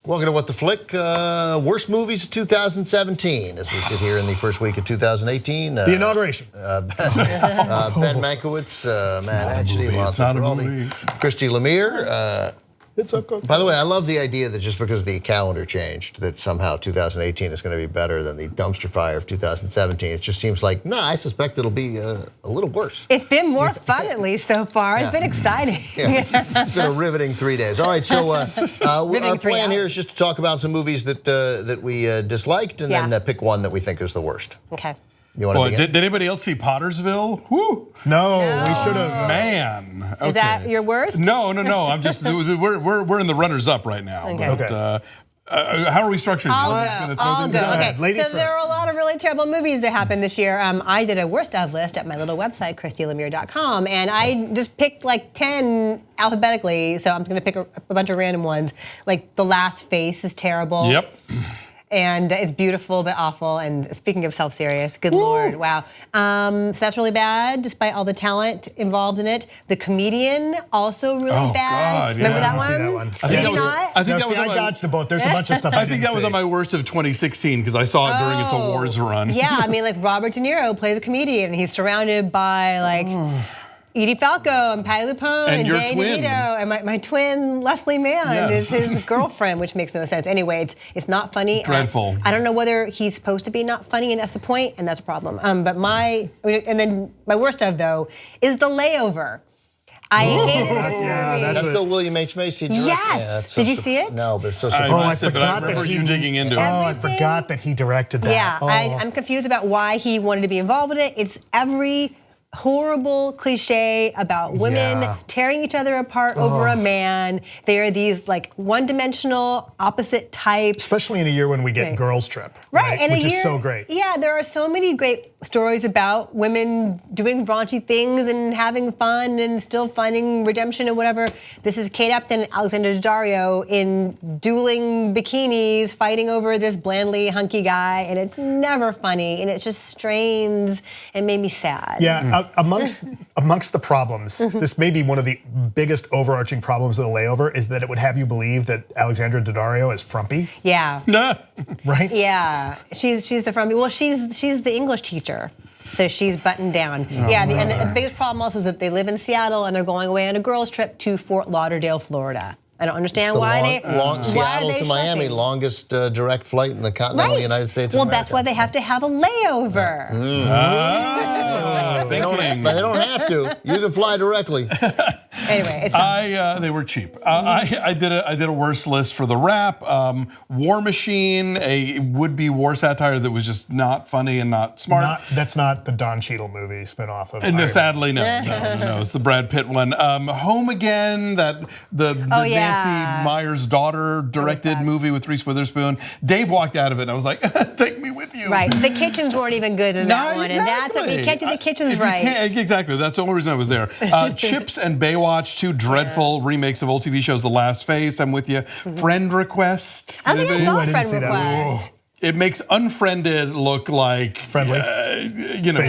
Welcome to What the Flick, worst movies of 2017, as we sit here in the first week of 2018. The inauguration. Ben Mankiewicz, Matt Atchity, Alonso Duralde, Christy Lemire. It's okay. By the way, I love the idea that just because the calendar changed, that somehow 2018 is going to be better than the dumpster fire of 2017. It just seems like, no, I suspect it'll be a little worse. It's been more fun at least so far. It's been exciting. Yeah, it's been a riveting 3 days. All right, so our plan here is just to talk about some movies that we disliked and then pick one that we think is the worst. Okay. You want to did anybody else see Pottersville? Woo! No, we should have. Man, okay. Is that your worst? No. I'm just we're in the runners-up right now. Okay. But, how are we structuring? I'll go. Okay. Ladies so there are a lot of really terrible movies that happened this year. I did a worst of list at my little website, ChristyLemire.com, and I just picked like 10 alphabetically. So I'm going to pick a bunch of random ones. Like The Last Face is terrible. Yep. And it's beautiful but awful. And speaking of self-serious, good Lord, wow. So that's really bad, despite all the talent involved in it. The Comedian, also really bad. God, Remember that I one? didn't see that one. I think that was. I dodged a bullet. There's a bunch of stuff. I think that was on my worst of 2016 because I saw it during its awards run. Yeah, I mean, like Robert De Niro plays a comedian, and he's surrounded by like Edie Falco and Patty LuPone and Danny DeVito, and my twin Leslie Mann is his girlfriend, which makes no sense. Anyway, it's not funny. Dreadful. I don't know whether he's supposed to be not funny, and that's the point, and that's a problem. But my worst of though is The Layover. I hated it. That's the William H. Macy director. Yes. Did you see it? No, but it's so I forgot remember you digging into it. I forgot that he directed that. Yeah, I'm confused about why he wanted to be involved in it. It's every horrible cliche about women tearing each other apart over a man. They are these like one-dimensional opposite types. Especially in a year when we get Girls Trip, and which is so great. Yeah, there are so many great stories about women doing raunchy things and having fun and still finding redemption and whatever. This is Kate Upton and Alexandra Daddario in dueling bikinis fighting over this blandly hunky guy, and it's never funny, and it just strains and made me sad. Yeah, amongst the problems, this may be one of the biggest overarching problems of The Layover is that it would have you believe that Alexandra Daddario is frumpy. Yeah. Right? Yeah, she's the frumpy. Well, she's the English teacher. So she's buttoned down. And the biggest problem also is that they live in Seattle and they're going away on a girls' trip to Fort Lauderdale, Florida. I don't understand why Seattle to Miami, longest direct flight in the continental United States of America. Well, that's why they have to have a layover. But they don't have to. You can fly directly. Anyway, it's they were cheap. I did a worse list for The Wrap. War Machine, a would-be war satire that was just not funny and not smart. That's not the Don Cheadle movie spinoff of. No, sadly, no. It's the Brad Pitt one. Home Again, the Nancy Meyers' daughter directed movie with Reese Witherspoon. Dave walked out of it, and I was like, "Take me with you." Right. The kitchens weren't even good in that one, and that's what we can't do the kitchens right. Exactly. That's the only reason I was there. Chips and Baywatch, two dreadful remakes of old TV shows. The Last Face, I'm with you. Friend Request. I think I saw Friend Request. It makes Unfriended look like friendly,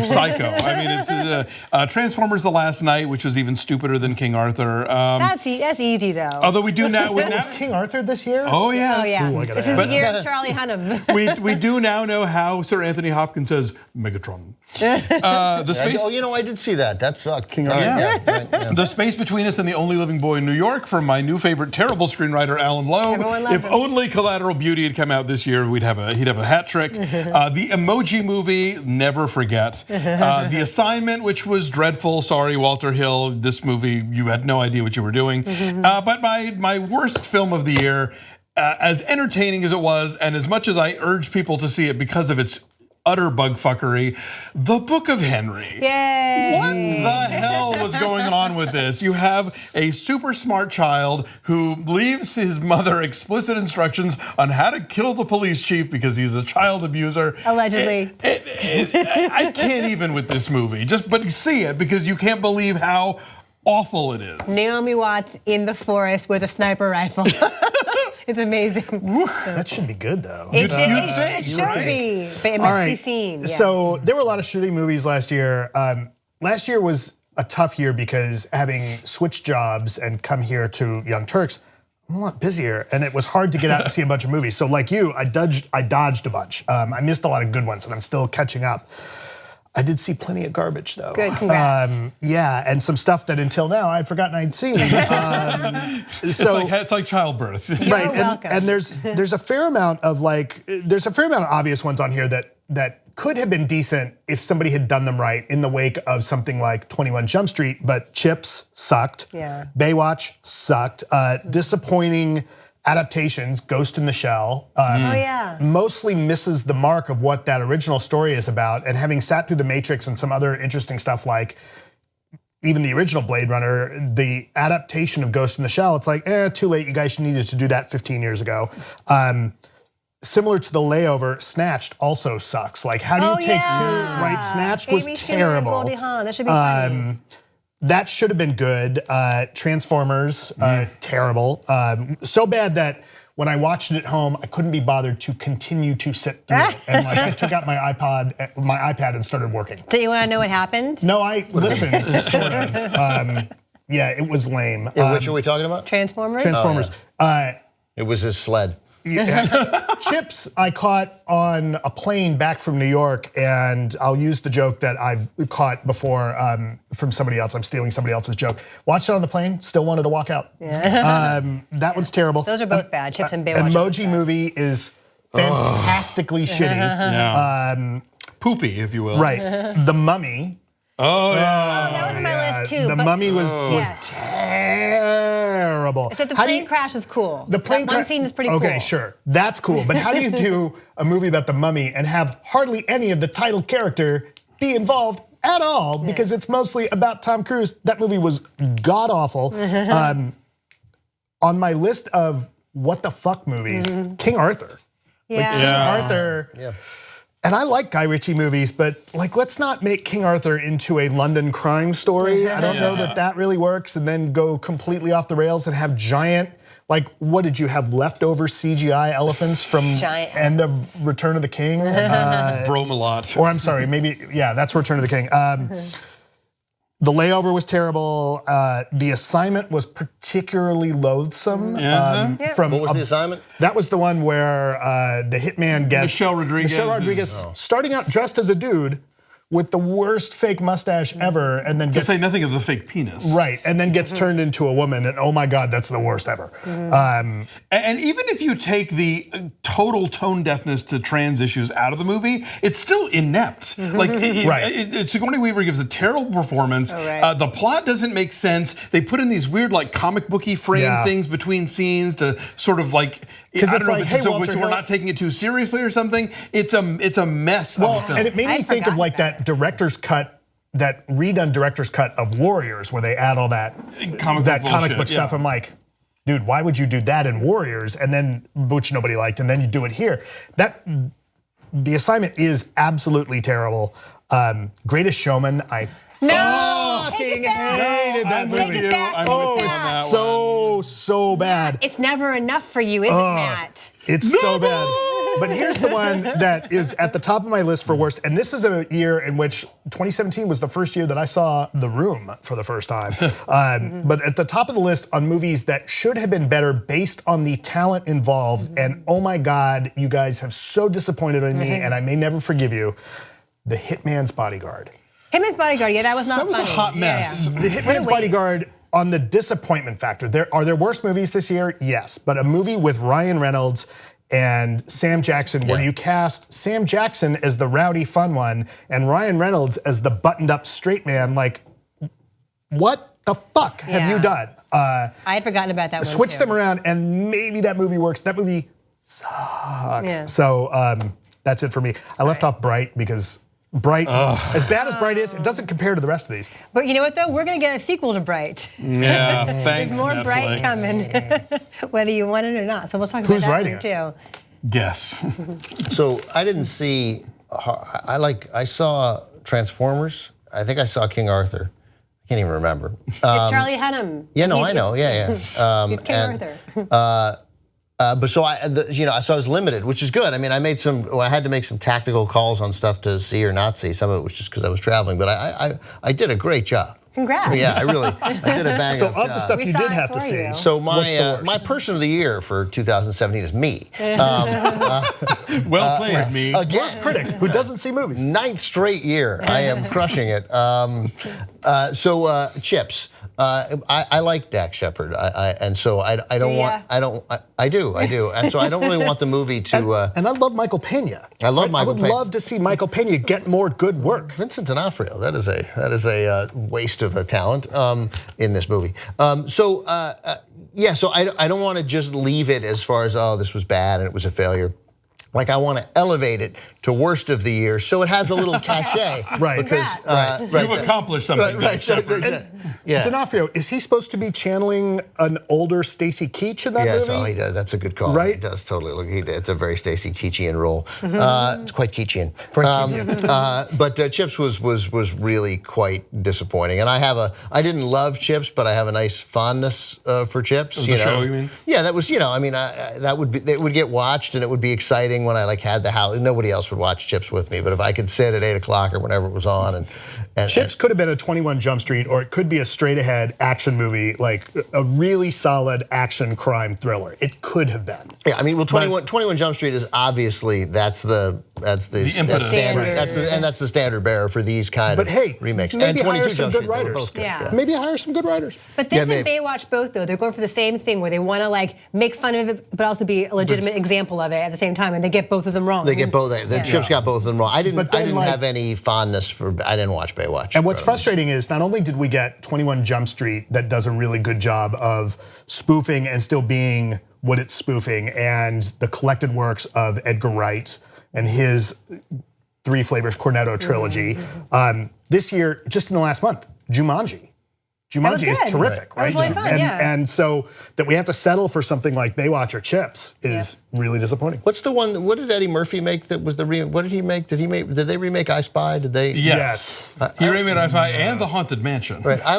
psycho. I mean, it's Transformers: The Last Night, which was even stupider than King Arthur. That's easy though. Although we do now, was King Arthur this year? Oh yeah. Oh yeah. Ooh, this is the year of Charlie Hunnam. we do now know how Sir Anthony Hopkins says Megatron. The space. I did see that. That sucked. King Arthur. The Space Between Us and the Only Living Boy in New York from my new favorite terrible screenwriter Alan Loeb. If only Collateral Beauty had come out this year, he'd have a hat trick. The Emoji Movie, never forget. The Assignment, which was dreadful. Sorry, Walter Hill. This movie, you had no idea what you were doing. But my worst film of the year, as entertaining as it was, and as much as I urge people to see it because of its utter bugfuckery, The Book of Henry. Yay! What the hell was going on with this? You have a super smart child who leaves his mother explicit instructions on how to kill the police chief because he's a child abuser. Allegedly. I can't even with this movie. But see it because you can't believe how awful it is. Naomi Watts in the forest with a sniper rifle. It's amazing. That should be good though. It should be, but it must be seen. Yes. So there were a lot of shitty movies last year. Last year was a tough year because having switched jobs and come here to Young Turks, I'm a lot busier, and it was hard to get out and see a bunch of movies. So like you, I dodged a bunch. I missed a lot of good ones, and I'm still catching up. I did see plenty of garbage though. Good, congrats. Yeah, and some stuff that until now I'd forgotten I'd seen. It's like childbirth. Right, welcome. and there's a fair amount of obvious ones on here that could have been decent if somebody had done them right in the wake of something like 21 Jump Street, but Chips sucked. Yeah. Baywatch sucked. Disappointing adaptations, Ghost in the Shell. Mostly misses the mark of what that original story is about. And having sat through The Matrix and some other interesting stuff like even the original Blade Runner, the adaptation of Ghost in the Shell, it's like, too late, you guys needed to do that 15 years ago. Similar to The Layover, Snatched also sucks. Like, how do you take two, right? Snatched was terrible. Goldie Hawn. That should be funny. That should have been good. Transformers, terrible. So bad that when I watched it at home, I couldn't be bothered to continue to sit through it. And like I took out my iPad and started working. Do you want to know what happened? No, I listened, sort of. Yeah, it was lame. Which are we talking about? Transformers? Transformers. It was his sled. Yeah. Chips I caught on a plane back from New York, and I'll use the joke that I've caught before from somebody else. I'm stealing somebody else's joke. Watched it on the plane, still wanted to walk out. Yeah. That one's terrible. Those are both bad, Chips and Baywatch. Emoji Movie is fantastically shitty. Yeah. Poopy, if you will. Right. The Mummy. Oh, yeah. Oh, that was on my list too. The Mummy was terrible. Except the plane crash is cool. The plane one scene is pretty cool. Okay, sure, that's cool. But how do you do a movie about the Mummy and have hardly any of the title character be involved at all? Because it's mostly about Tom Cruise. That movie was god awful. On my list of what the fuck movies, King Arthur. Yeah. King Arthur. Yeah. And I like Guy Ritchie movies, but like, let's not make King Arthur into a London crime story. I don't know that really works, and then go completely off the rails and have giant, like, what did you have, leftover CGI elephants from end of Return of the King? Bromelot. Or I'm sorry, maybe, that's Return of the King. The Layover was terrible. The Assignment was particularly loathsome. What was The Assignment? That was the one where the hitman gets Michelle Rodriguez starting out dressed as a dude with the worst fake mustache ever, and then to say nothing of the fake penis. Right, and then gets turned into a woman, and oh my God, that's the worst ever. And even if you take the total tone deafness to trans issues out of the movie, it's still inept. Like, Sigourney Weaver gives a terrible performance. The plot doesn't make sense. They put in these weird, like, comic booky frame things between scenes to sort of like, because it's like, hey, Walter, we're not taking it too seriously or something. It's a mess of a film. And it made me think of like that director's cut, that redone director's cut of Warriors, where they add all that comic book stuff. I'm like, dude, why would you do that in Warriors, and then which nobody liked, and then you do it here? The Assignment is absolutely terrible. Greatest Showman, I fucking hated that movie. It's so bad. It's never enough for you, is it, Matt? It's so bad. But here's the one that is at the top of my list for worst. And this is a year in which 2017 was the first year that I saw The Room for the first time. But at the top of the list on movies that should have been better based on the talent involved. And oh my God, you guys have so disappointed in me, and I may never forgive you. The Hitman's Bodyguard. Hitman's Bodyguard, that was not funny. That was a hot mess. The Hitman's Bodyguard, on the disappointment factor, are there worse movies this year? Yes, but a movie with Ryan Reynolds and Sam Jackson, where you cast Sam Jackson as the rowdy fun one and Ryan Reynolds as the buttoned up straight man, like, what the fuck have you done? I had forgotten about that one. Switch them around and maybe that movie works. That movie sucks. So that's it for me. I left off Bright because Bright, as bad as Bright is, it doesn't compare to the rest of these. But you know what though? We're gonna get a sequel to Bright. Yeah, thanks, There's more Netflix. Bright coming, whether you want it or not. So we'll talk about Who's that writing one too. Guess. So I didn't see, I saw Transformers. I think I saw King Arthur. I can't even remember. It's Charlie Hunnam. Yeah, no, I know, It's King Arthur. So I was limited, which is good. I mean, I had to make some tactical calls on stuff to see or not see. Some of it was just because I was traveling, but I did a great job. Congrats. Yeah, I did a bang So up of the job. stuff We you saw did it have to for see. you. So What's the worst? my person of the year for 2017 is me. Well played, me. Worst critic who doesn't see movies. 9th straight year, I am crushing it. Chips. I like Dax Shepard, and so I don't want. I do, and so I don't really want the movie to. And I love Michael Pena. I love Michael I would Pena. love to see Michael Pena get more good work. Vincent D'Onofrio, that is a waste of a talent in this movie. So I don't want to just leave it as far as this was bad and it was a failure. Like I want to elevate it to worst of the year, so it has a little cachet. Right. Because You've accomplished something. Right. Yeah. D'Onofrio, is he supposed to be channeling an older Stacy Keach in that movie? Yeah, he does. That's a good call. Right? He does totally look. It's a very Stacy Keachian role. It's quite Keachian. But Chips was really quite disappointing. And I didn't love Chips, but I have a nice fondness for Chips. The show, you mean? Yeah, that was. I mean, it would get watched and it would be exciting when I had the house. Nobody else would watch Chips with me, but if I could sit at 8 o'clock or whenever it was on and Chips could have been a 21 Jump Street, or it could be a straight ahead action movie, like a really solid action crime thriller. It could have been. Yeah, I mean, 21 Jump Street is obviously that's the impetus. standard. That's the standard bearer for these kind of remakes. Maybe and 22 hire some Jump good Street, they were writers. both good. Yeah. Maybe hire some good writers. But this Yeah, and Baywatch both, though, they're going for the same thing where they want to make fun of it, but also be a legitimate example of it at the same time, and they get both of them wrong. They get both. The Chips got both of them wrong. I didn't then, have any fondness for. I didn't watch Baywatch. And what's frustrating is not only did we get 21 Jump Street that does a really good job of spoofing and still being what it's spoofing, and the collected works of Edgar Wright and his Three Flavors Cornetto trilogy. This year, just in the last month, Jumanji. Jumanji is terrific, right? That was really fun, and so that we have to settle for something like Baywatch or Chips is really disappointing. What's the one? What did Eddie Murphy make? That was the what did he make? Did they remake I Spy? Did they? Yes. He remade I Spy and The Haunted Mansion. Right. I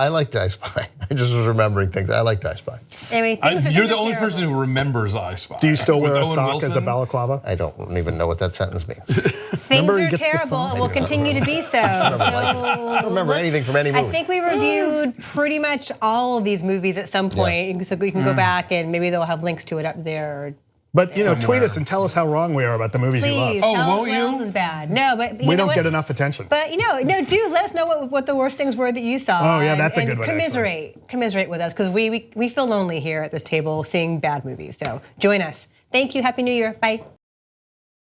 liked I Spy. I just was remembering things. I liked I Spy. Anyway, you're the only person who remembers I Spy. Do you still wear a Owen sock Wilson? as a balaclava? I don't even know what that sentence means. Things Remember he are gets the terrible song? and will continue to be so. I don't remember anything from any movie. I think we reviewed pretty much all of these movies at some point, so we can go back and maybe they'll have links to it up there. But tweet us and tell us how wrong we are about the movies you love. Please, Oh, tell us won't what else you? is bad. No, but We don't get enough attention. But do let us know what the worst things were that you saw. Oh, yeah, that's a and good one, commiserate with us, because we feel lonely here at this table seeing bad movies. So join us. Thank you. Happy New Year. Bye.